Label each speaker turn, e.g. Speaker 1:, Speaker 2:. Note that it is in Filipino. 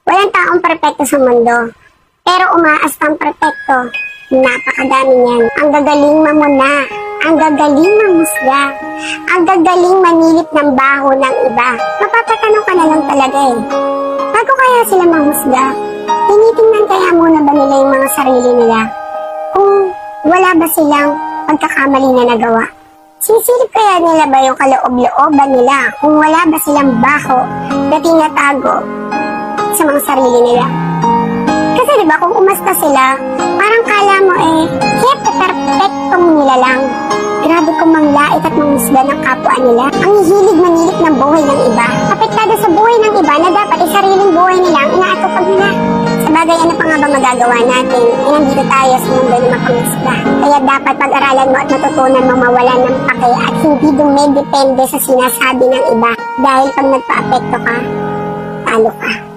Speaker 1: Walang taong perpekto sa mundo. Pero umaastang perpekto. Napakadami niyan. Ang gagaling mamuna. Ang gagaling mamusga. Ang gagaling manilip ng baho ng iba. Mapapatanong ka na lang talaga eh. Bago kaya sila mahusga, tinitingnan kaya muna ba nila yung mga sarili nila? Kung wala ba silang pagkakamali na nagawa? Sisilip kaya nila ba yung kaloob-looban nila kung wala ba silang baho na tinatago sa mga sarili nila? Kasi diba kung umasta sila, parang kala mo perfectong nila lang. Grabe kung manglait at mangusga ng kapwa nila. Ang hilig manilip ng buhay ng iba. Apektado sa buhay ng iba na dapat sariling buhay nila ang inaatupag nila. Sabagay, ano pa nga ba magagawa natin? Nandito tayo sa mundo na mapangusga. Kaya dapat pag-aralan mo at matutunan mo mawalan ng pake at hindi dumedepende sa sinasabi ng iba. Dahil pag nagpa-apekto ka, talo ka.